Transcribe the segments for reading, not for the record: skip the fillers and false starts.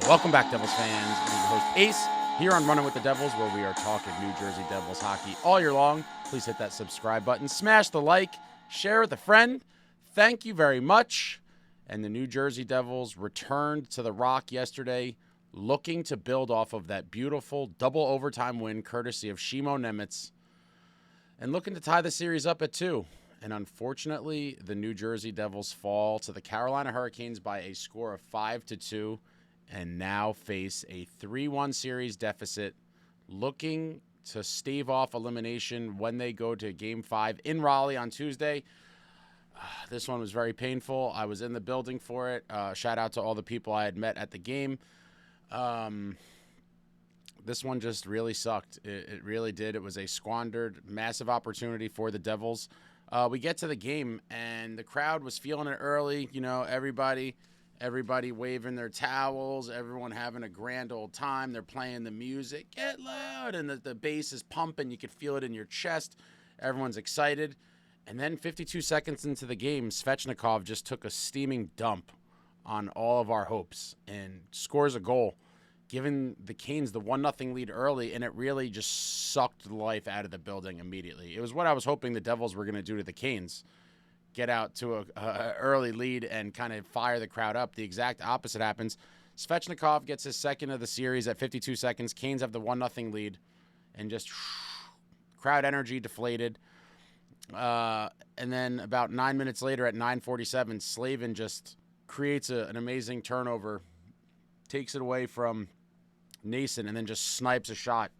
Welcome back, Devils fans. I'm your host, Ace, here on Running with the Devils, where we are talking New Jersey Devils hockey all year long. Please hit that subscribe button, smash the like, share with a friend. Thank you very much. And the New Jersey Devils returned to the Rock yesterday, looking to build off of that beautiful double overtime win courtesy of simonnemec, and looking to tie the series up at 2. And unfortunately, the New Jersey Devils fall to the Carolina Hurricanes by a score of 5-2. And now face a 3-1 series deficit, looking to stave off elimination when they go to Game 5 in Raleigh on Tuesday. This one was very painful. I was in the building for it. Shout out to all the people I had met at the game. This one just really sucked. It really did. It was a squandered, massive opportunity for the Devils. We get to the game, and the crowd was feeling it early. You know, everybody waving their towels, everyone having a grand old time. They're playing the music, get loud, and the bass is pumping. You could feel it in your chest. Everyone's excited. And then 52 seconds into the game, Svechnikov just took a steaming dump on all of our hopes and scores a goal, giving the Canes the 1-0 lead early, and it really just sucked the life out of the building immediately. It was what I was hoping the Devils were going to do to the Canes. Get out to a early lead and kind of fire the crowd up. The exact opposite happens. Svechnikov gets his second of the series at 52 seconds. Canes have the 1-0 lead, and just crowd energy deflated. And then about 9 minutes later at 9:47, Slavin just creates an amazing turnover, takes it away from Nason, and then just snipes a shot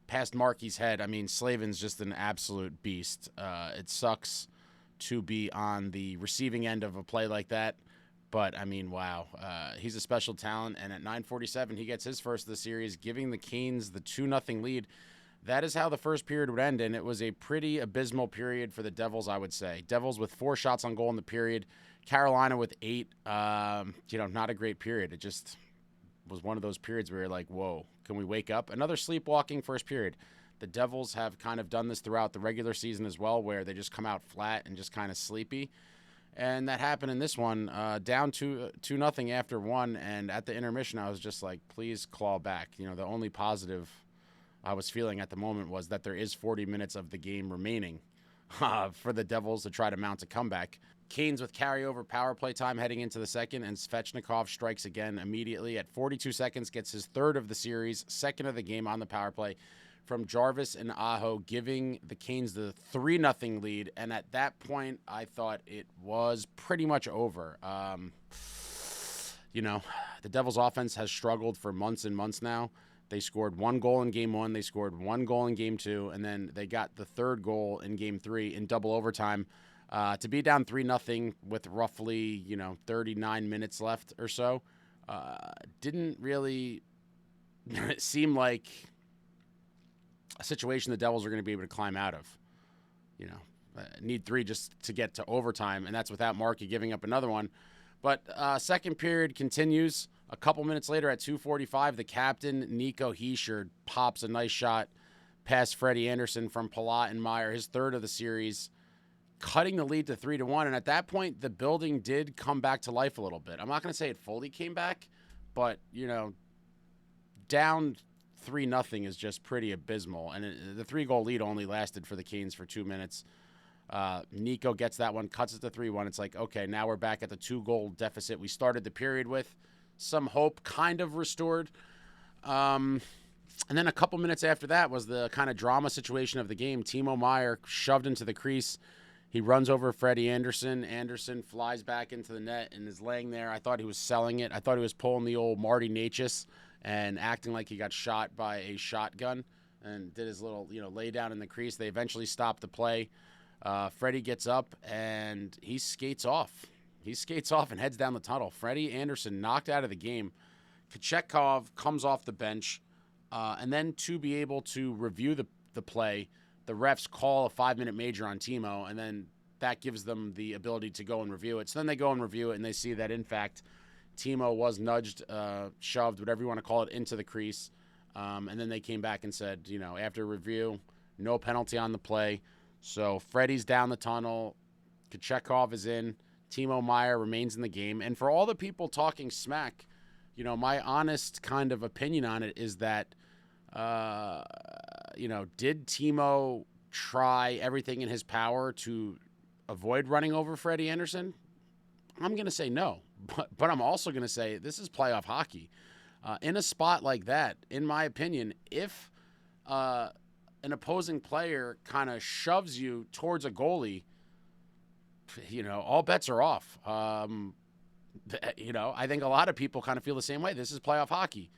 past Markey's head. I mean, Slavin's just an absolute beast. It sucks to be on the receiving end of a play like that. But, I mean, wow. He's a special talent, and at 9:47, he gets his first of the series, giving the Canes the 2-0 lead. That is how the first period would end, and it was a pretty abysmal period for the Devils, I would say. Devils with 4 shots on goal in the period. Carolina with 8. Not a great period. It just was one of those periods where you're like, whoa, can we wake up? Another sleepwalking first period. The Devils have kind of done this throughout the regular season as well, where they just come out flat and just kind of sleepy. And that happened in this one, down 2-0 after 1. And at the intermission, I was just like, please claw back. You know, the only positive I was feeling at the moment was that there is 40 minutes of the game remaining for the Devils to try to mount a comeback. Canes with carryover power play time heading into the second, and Svechnikov strikes again immediately at 42 seconds, gets his third of the series, second of the game on the power play from Jarvis and Aho, giving the Canes the 3-0 lead. And at that point, I thought it was pretty much over. The Devils' offense has struggled for months and months now. They scored 1 goal in Game 1. They scored 1 goal in Game 2. And then they got the third goal in Game 3 in double overtime. To be down 3-0 with roughly, 39 minutes left or so, didn't really seem like a situation the Devils are going to be able to climb out of. Need 3 just to get to overtime, and that's without Markey giving up another one. But second period continues. A couple minutes later at 2:45, the captain, Nico Hischier, pops a nice shot past Freddie Anderson from Palat and Meier, his third of the series, cutting the lead to 3-1. And at that point, the building did come back to life a little bit. I'm not going to say it fully came back, but, down 3-0 is just pretty abysmal. And the 3-goal lead only lasted for the Canes for 2 minutes. Nico gets that one, cuts it to 3-1. It's like, okay, now we're back at the 2-goal deficit we started the period with. Some hope kind of restored. And then a couple minutes after that was the kind of drama situation of the game. Timo Meier shoved into the crease. He runs over Freddie Anderson. Anderson flies back into the net and is laying there. I thought he was selling it. I thought he was pulling the old Marty Necas and acting like he got shot by a shotgun and did his little, lay down in the crease. They eventually stopped the play. Freddie gets up and he skates off. He skates off and heads down the tunnel. Freddie Anderson knocked out of the game. Kochetkov comes off the bench. And then to be able to review the play, the refs call a 5-minute major on Timo, and then that gives them the ability to go and review it. So then they go and review it, and they see that, in fact, Timo was nudged, shoved, whatever you want to call it, into the crease. And then they came back and said, after review, no penalty on the play. So Freddie's down the tunnel. Kochetkov is in. Timo Meier remains in the game. And for all the people talking smack, my honest kind of opinion on it is that, did Timo try everything in his power to avoid running over Freddie Andersen? I'm going to say no, but I'm also going to say this is playoff hockey. In a spot like that, in my opinion, if an opposing player kind of shoves you towards a goalie, all bets are off. I think a lot of people kind of feel the same way. This is playoff hockey.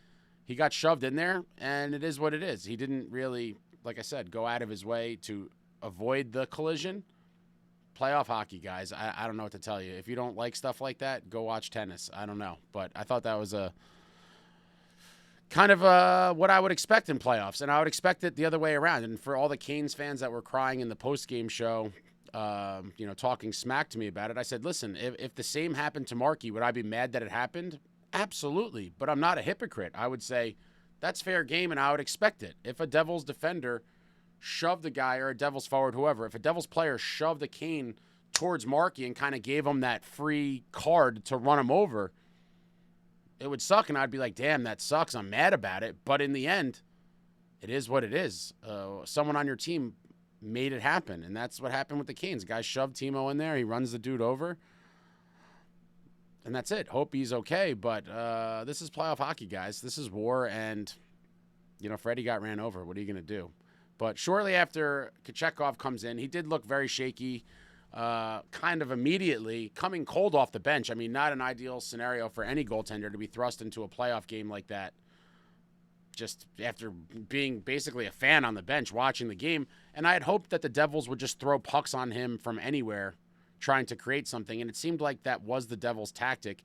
He got shoved in there, and it is what it is. He didn't really, like I said, go out of his way to avoid the collision. Playoff hockey, guys. I don't know what to tell you. If you don't like stuff like that, go watch tennis. I don't know. But I thought that was a kind of what I would expect in playoffs, and I would expect it the other way around. And for all the Canes fans that were crying in the post-game show, talking smack to me about it, I said, listen, if the same happened to Markey, would I be mad that it happened? Absolutely. But I'm not a hypocrite. I would say that's fair game, and I would expect it. If a Devils defender shoved a guy, or a Devils forward, whoever, if a Devils player shoved a Cane towards Markey and kind of gave him that free card to run him over, it would suck, and I'd be like, damn, that sucks. I'm mad about it. But in the end, it is what it is. Someone on your team made it happen, and that's what happened with the Canes. The guy shoved Timo in there. He runs the dude over, and that's it. Hope he's okay, but this is playoff hockey, guys. This is war, and, Freddie got ran over. What are you going to do? But shortly after Kochetkov comes in, he did look very shaky, kind of immediately, coming cold off the bench. I mean, not an ideal scenario for any goaltender to be thrust into a playoff game like that, just after being basically a fan on the bench watching the game. And I had hoped that the Devils would just throw pucks on him from anywhere, trying to create something, and it seemed like that was the Devils' tactic.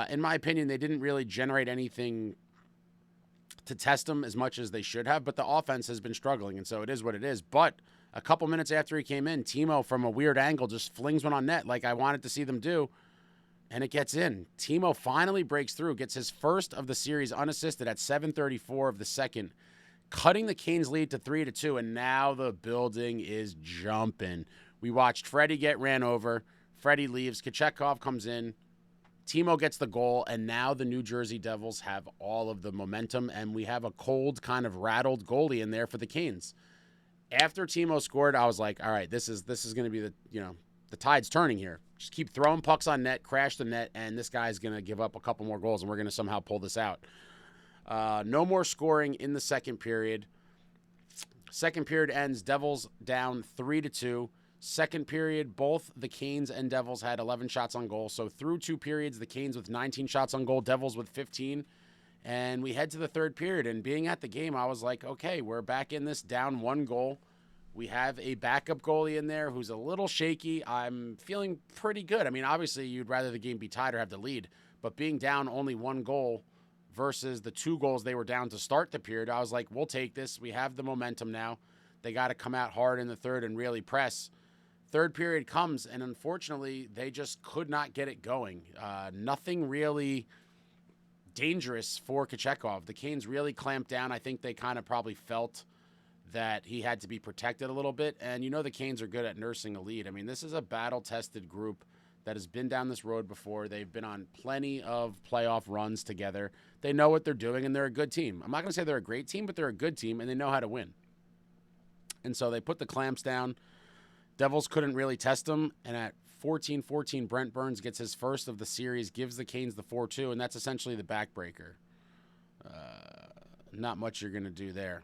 In my opinion, they didn't really generate anything to test him as much as they should have, but the offense has been struggling, and so it is what it is. But a couple minutes after he came in, Timo, from a weird angle, just flings one on net like I wanted to see them do, and it gets in. Timo finally breaks through, gets his first of the series unassisted at 7:34 of the second, cutting the Canes' lead to 3-2, and now the building is jumping. We watched Freddie get ran over. Freddie leaves. Kochetkov comes in. Timo gets the goal, and now the New Jersey Devils have all of the momentum, and we have a cold, kind of rattled goalie in there for the Canes. After Timo scored, I was like, all right, this is going to be the tide's turning here. Just keep throwing pucks on net, crash the net, and this guy's going to give up a couple more goals, and we're going to somehow pull this out. No more scoring in the second period. Second period ends, Devils down 3-2. Second period, both the Canes and Devils had 11 shots on goal. So through two periods, the Canes with 19 shots on goal, Devils with 15. And we head to the third period. And being at the game, I was like, okay, we're back in this, down one goal. We have a backup goalie in there who's a little shaky. I'm feeling pretty good. I mean, obviously, you'd rather the game be tied or have the lead. But being down only one goal versus the 2 goals they were down to start the period, I was like, we'll take this. We have the momentum now. They got to come out hard in the third and really press. Third period comes, and unfortunately, they just could not get it going. Nothing really dangerous for Kochetkov. The Canes really clamped down. I think they kind of probably felt that he had to be protected a little bit, and the Canes are good at nursing a lead. I mean, this is a battle-tested group that has been down this road before. They've been on plenty of playoff runs together. They know what they're doing, and they're a good team. I'm not going to say they're a great team, but they're a good team, and they know how to win. And so they put the clamps down. Devils couldn't really test them, and at 14-14, Brent Burns gets his first of the series, gives the Canes the 4-2, and that's essentially the backbreaker. Not much you're going to do there.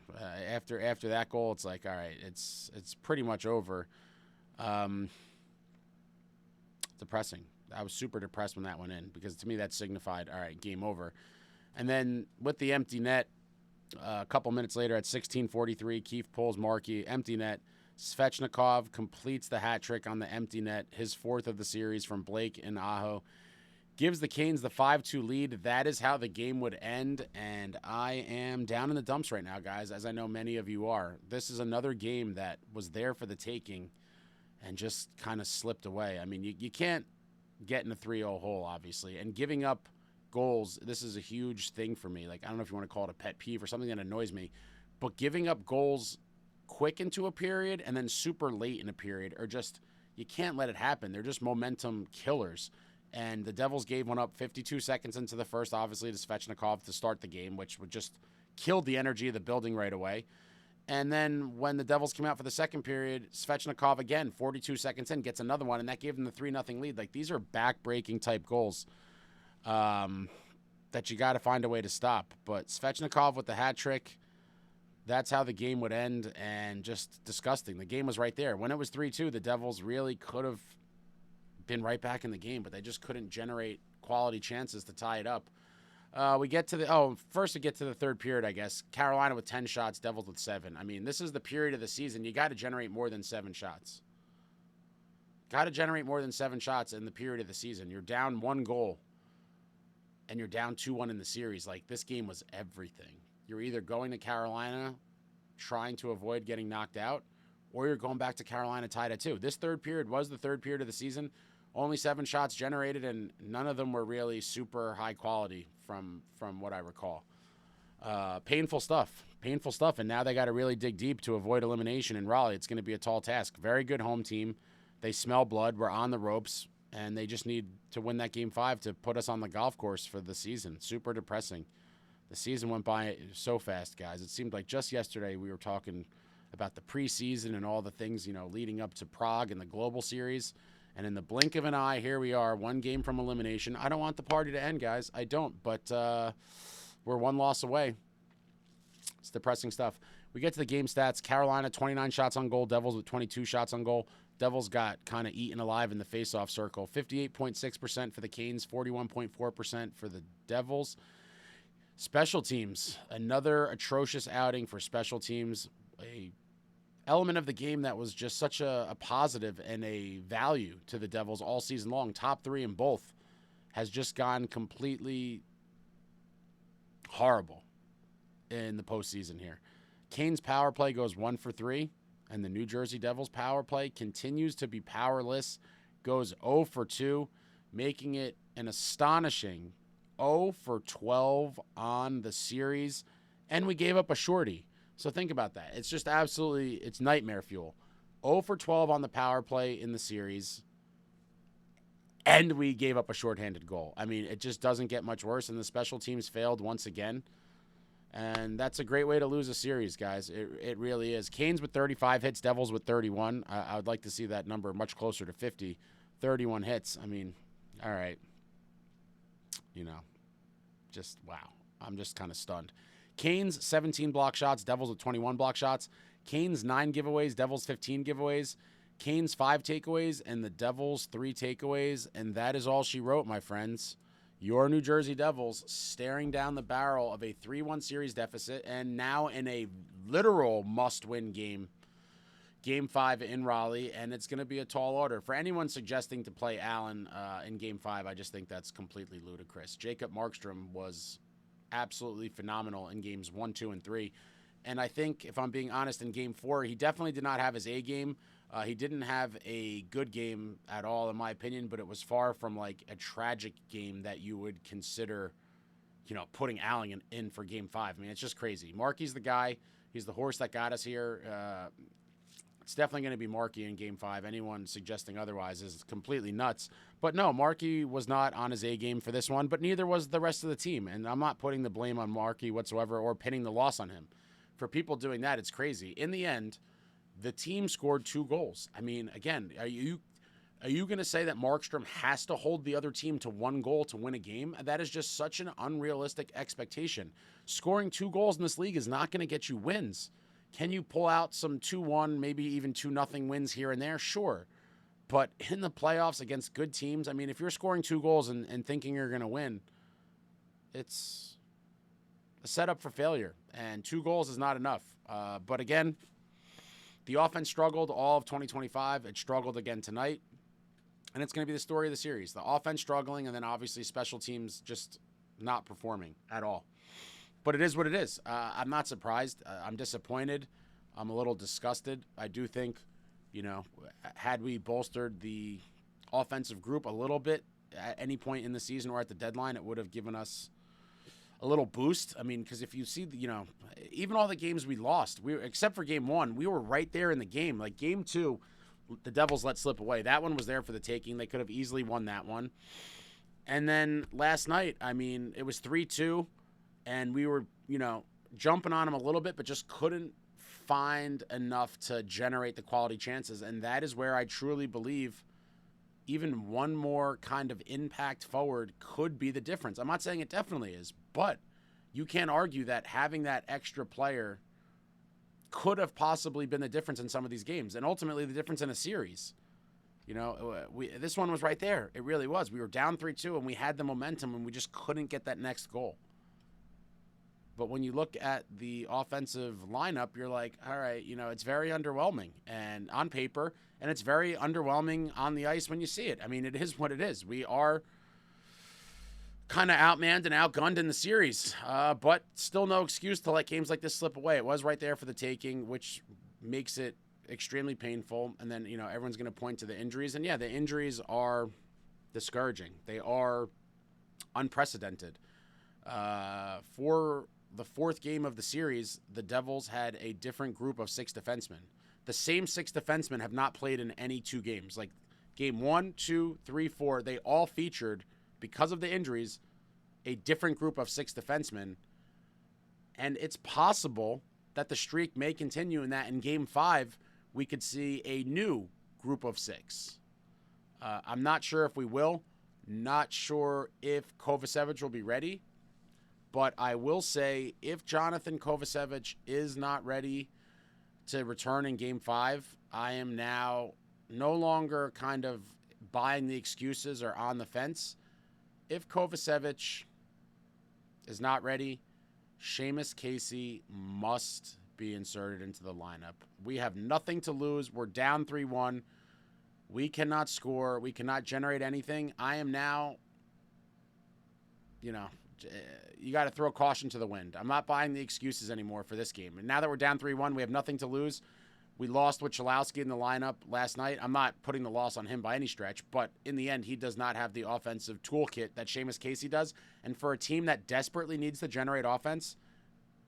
After that goal, it's like, all right, it's pretty much over. Depressing. I was super depressed when that went in, because to me that signified, all right, game over. And then with the empty net, a couple minutes later at 16:43, Keefe pulls Markey, empty net. Svechnikov completes the hat trick on the empty net, his 4th of the series from Blake and Aho. Gives the Canes the 5-2 lead. That is how the game would end, and I am down in the dumps right now, guys, as I know many of you are. This is another game that was there for the taking and just kind of slipped away. I mean, you can't get in a 3-0 hole, obviously, and giving up goals, this is a huge thing for me. Like, I don't know if you want to call it a pet peeve or something that annoys me, but giving up goals quick into a period and then super late in a period, or just, you can't let it happen. They're just momentum killers. And the Devils gave one up 52 seconds into the first, obviously, to Svechnikov to start the game, which would just kill the energy of the building right away. And then when the Devils came out for the second period, Svechnikov, again, 42 seconds in, gets another one, and that gave them the 3-0 lead. Like, these are back-breaking type goals that you got to find a way to stop. But Svechnikov with the hat trick, that's how the game would end, and just disgusting. The game was right there. When it was 3-2, the Devils really could have been right back in the game, but they just couldn't generate quality chances to tie it up. We get to the third period, I guess. Carolina with 10 shots, Devils with 7. I mean, this is the period of the season. You got to generate more than 7 shots. Got to generate more than 7 shots in the period of the season. You're down 1 goal, and you're down 2-1 in the series. Like, this game was everything. You're either going to Carolina trying to avoid getting knocked out, or you're going back to Carolina tied at 2. This third period was the third period of the season. Only 7 shots generated, and none of them were really super high quality from what I recall. Painful stuff. And now they got to really dig deep to avoid elimination in Raleigh. It's going to be a tall task. Very good home team. They smell blood. We're on the ropes, and they just need to win that Game 5 to put us on the golf course for the season. Super depressing. The season went by so fast, guys. It seemed like just yesterday we were talking about the preseason and all the things, leading up to Prague and the Global Series. And in the blink of an eye, here we are, 1 game from elimination. I don't want the party to end, guys. I don't, but we're 1 loss away. It's depressing stuff. We get to the game stats. Carolina, 29 shots on goal. Devils with 22 shots on goal. Devils got kind of eaten alive in the faceoff circle. 58.6% for the Canes, 41.4% for the Devils. Special teams, another atrocious outing for special teams. A element of the game that was just such a positive and a value to the Devils all season long. Top 3 in both has just gone completely horrible in the postseason here. Canes power play goes 1 for 3, and the New Jersey Devils power play continues to be powerless, goes 0 for 2, making it an astonishing 0 for 12 on the series, and we gave up a shorty. So think about that. It's just absolutely, it's nightmare fuel. 0 for 12 on the power play in the series, and we gave up a shorthanded goal. I mean, it just doesn't get much worse, and the special teams failed once again. And that's a great way to lose a series, guys. It really is. Canes with 35 hits, Devils with 31. I would like to see that number much closer to 50. 31 hits. I mean, all right. Just wow. I'm just kind of stunned. Canes, 17 block shots, Devils with 21 block shots. Canes, 9 giveaways, Devils 15 giveaways. Canes, 5 takeaways, and the Devils 3 takeaways. And that is all she wrote, my friends. Your New Jersey Devils staring down the barrel of a 3-1 series deficit, and now in a literal must-win game, Game 5 in Raleigh, and it's going to be a tall order. For anyone suggesting to play Allen in Game 5, I just think that's completely ludicrous. Jaccob Markstrom was absolutely phenomenal in Games 1, 2, and 3. And I think, if I'm being honest, in Game 4, he definitely did not have his A game. He didn't have a good game at all, in my opinion, but it was far from like a tragic game that you would consider, putting Allen in for Game 5. I mean, it's just crazy. Markey's the guy. He's the horse that got us here. It's definitely going to be Markey in Game 5. Anyone suggesting otherwise is completely nuts. But no, Markey was not on his A game for this one, but neither was the rest of the team. And I'm not putting the blame on Markey whatsoever or pinning the loss on him. For people doing that, it's crazy. In the end, the team scored 2 goals. I mean, again, are you going to say that Markstrom has to hold the other team to 1 goal to win a game? That is just such an unrealistic expectation. Scoring 2 goals in this league is not going to get you wins. Can you pull out some 2-1, maybe even 2-0 wins here and there? Sure. But in the playoffs against good teams, I mean, if you're scoring 2 goals and thinking you're going to win, it's a setup for failure. And 2 goals is not enough. But again, the offense struggled all of 2025. It struggled again tonight. And it's going to be the story of the series. The offense struggling, and then obviously special teams just not performing at all. But it is what it is. I'm not surprised. I'm disappointed. I'm a little disgusted. I do think, had we bolstered the offensive group a little bit at any point in the season or at the deadline, it would have given us a little boost. I mean, because if you see, even all the games we lost, except for Game 1, we were right there in the game. Like Game 2, the Devils let slip away. That one was there for the taking. They could have easily won that one. And then last night, I mean, it was 3-2, and we were, jumping on them a little bit, but just couldn't find enough to generate the quality chances. And that is where I truly believe even one more kind of impact forward could be the difference. I'm not saying it definitely is, but you can't argue that having that extra player could have possibly been the difference in some of these games, and ultimately the difference in a series. This one was right there. It really was. We were down 3-2, and we had the momentum, and we just couldn't get that next goal. But when you look at the offensive lineup, you're like, all right, it's very underwhelming and on paper, and it's very underwhelming on the ice when you see it. I mean, it is what it is. We are kind of outmanned and outgunned in the series, but still no excuse to let games like this slip away. It was right there for the taking, which makes it extremely painful. And then, everyone's going to point to the injuries. And, yeah, the injuries are discouraging. They are unprecedented. For the fourth game of the series, the Devils had a different group of 6 defensemen. The same 6 defensemen have not played in any 2 games. Like game 1, 2, 3, 4, they all featured, because of the injuries, a different group of 6 defensemen. And it's possible that the streak may continue, and that in game 5, we could see a new group of 6. I'm not sure if we will. Not sure if Kovacevic will be ready. But I will say, if Jonathan Kovacevic is not ready to return in Game 5, I am now no longer kind of buying the excuses or on the fence. If Kovacevic is not ready, Seamus Casey must be inserted into the lineup. We have nothing to lose. We're down 3-1. We cannot score. We cannot generate anything. I am now, you got to throw caution to the wind. I'm not buying the excuses anymore for this game. And now that we're down 3-1, we have nothing to lose. We lost with Cholowski in the lineup last night. I'm not putting the loss on him by any stretch, but in the end, he does not have the offensive toolkit that Seamus Casey does. And for a team that desperately needs to generate offense,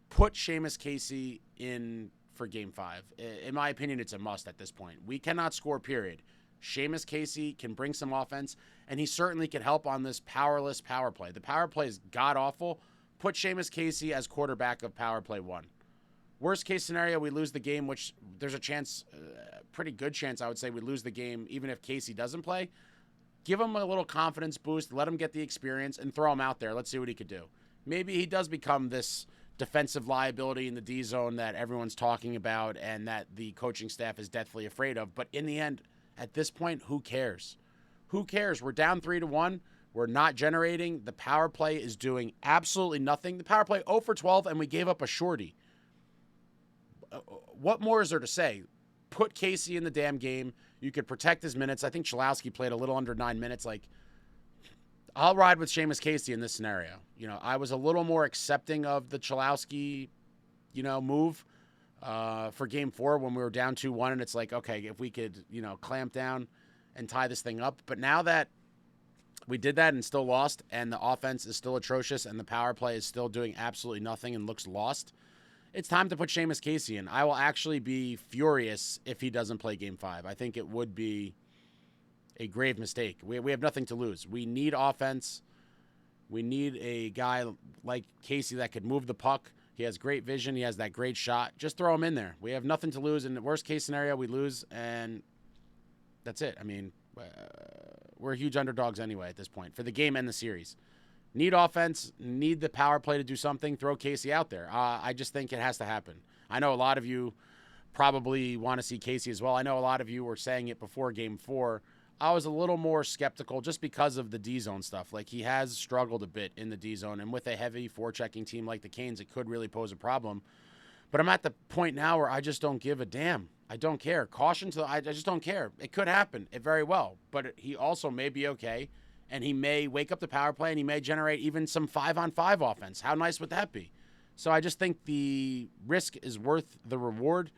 put Seamus Casey in for Game 5. In my opinion, it's a must at this point. We cannot score, period. Seamus Casey can bring some offense, and he certainly can help on this powerless power play. The power play is god-awful. Put Seamus Casey as quarterback of power play 1. Worst case scenario, we lose the game, which there's a chance, pretty good chance, I would say, we lose the game even if Casey doesn't play. Give him a little confidence boost, let him get the experience, and throw him out there. Let's see what he could do. Maybe he does become this defensive liability in the D zone that everyone's talking about and that the coaching staff is deathly afraid of. But in the end, at this point, who cares? Who cares? We're down 3-1. We're not generating. The power play is doing absolutely nothing. The power play 0 for 12, and we gave up a shorty. What more is there to say? Put Casey in the damn game. You could protect his minutes. I think Cholowski played a little under 9 minutes. I'll ride with Seamus Casey in this scenario. I was a little more accepting of the Cholowski, move for Game 4 when we were down 2-1, and it's like, okay, if we could, clamp down and tie this thing up. But now that we did that and still lost, and the offense is still atrocious, and the power play is still doing absolutely nothing and looks lost, it's time to put Seamus Casey in. I will actually be furious if he doesn't play Game 5. I think it would be a grave mistake. We have nothing to lose. We need offense. We need a guy like Casey that could move the puck. He has great vision. He has that great shot. Just throw him in there. We have nothing to lose. In the worst case scenario, we lose, and that's it. I mean, we're huge underdogs anyway at this point for the game and the series. Need offense, need the power play to do something, throw Casey out there. I just think it has to happen. I know a lot of you probably want to see Casey as well. I know a lot of you were saying it before Game 4. I was a little more skeptical just because of the D-zone stuff. He has struggled a bit in the D-zone, and with a heavy forechecking team like the Canes, it could really pose a problem. But I'm at the point now where I just don't give a damn. I don't care. I just don't care. It could happen. It very well. But he also may be okay, and he may wake up the power play, and he may generate even some 5-on-5 offense. How nice would that be? So I just think the risk is worth the reward.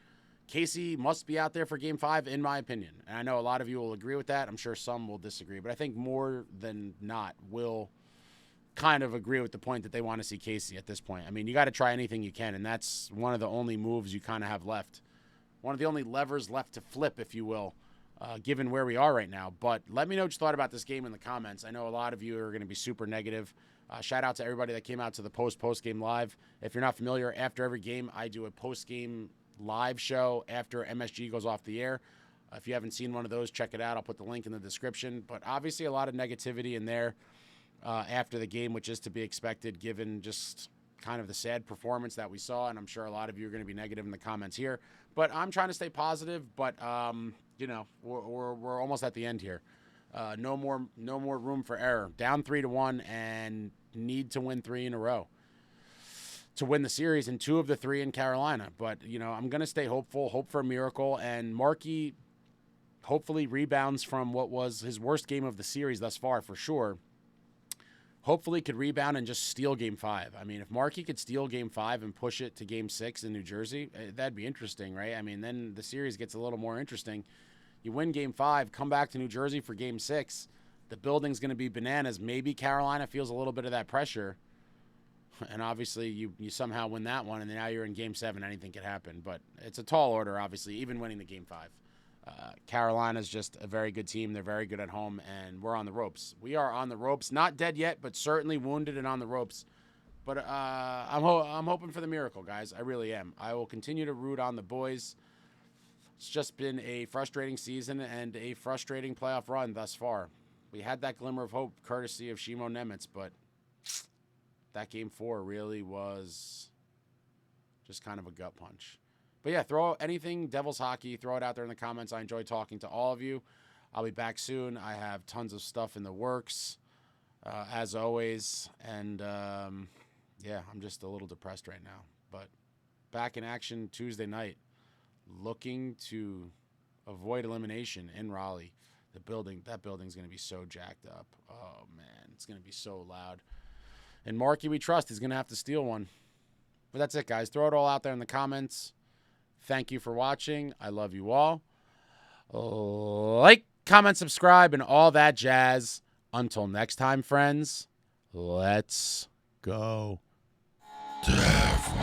Casey must be out there for Game 5, in my opinion. And I know a lot of you will agree with that. I'm sure some will disagree. But I think more than not will kind of agree with the point that they want to see Casey at this point. I mean, you got to try anything you can, and that's one of the only moves you kind of have left. One of the only levers left to flip, if you will, given where we are right now. But let me know what you thought about this game in the comments. I know a lot of you are going to be super negative. Shout out to everybody that came out to the post-game live. If you're not familiar, after every game, I do a post-game live show after MSG goes off the air. If you haven't seen one of those, check it out. I'll put the link in the description. But obviously a lot of negativity in there after the game, which is to be expected given just kind of the sad performance that we saw. And I'm sure a lot of you are going to be negative in the comments here. But I'm trying to stay positive. But, we're almost at the end here. No more room for error. Down 3-1 and need to win 3 in a row to win the series, and 2 of the 3 in Carolina. But, I'm going to stay hopeful, hope for a miracle. And Markey hopefully rebounds from what was his worst game of the series thus far, for sure. Hopefully could rebound and just steal Game 5. I mean, if Markey could steal Game 5 and push it to Game 6 in New Jersey, that'd be interesting, right? I mean, then the series gets a little more interesting. You win Game 5, come back to New Jersey for Game 6. The building's going to be bananas. Maybe Carolina feels a little bit of that pressure. And obviously, you somehow win that one, and now you're in Game 7. Anything could happen. But it's a tall order, obviously, even winning the Game 5. Carolina's just a very good team. They're very good at home, and we're on the ropes. We are on the ropes. Not dead yet, but certainly wounded and on the ropes. But I'm hoping for the miracle, guys. I really am. I will continue to root on the boys. It's just been a frustrating season and a frustrating playoff run thus far. We had that glimmer of hope courtesy of simonnemec, but that Game 4 really was just kind of a gut punch. But yeah, throw anything Devils hockey, throw it out there in the comments. I enjoy talking to all of you. I'll be back soon. I have tons of stuff in the works, as always. And, I'm just a little depressed right now. But back in action Tuesday night, looking to avoid elimination in Raleigh. That building's going to be so jacked up. Oh, man, it's going to be so loud. And Markey, we trust, he's going to have to steal one. But that's it, guys. Throw it all out there in the comments. Thank you for watching. I love you all. Like, comment, subscribe, and all that jazz. Until next time, friends, let's go. Devils.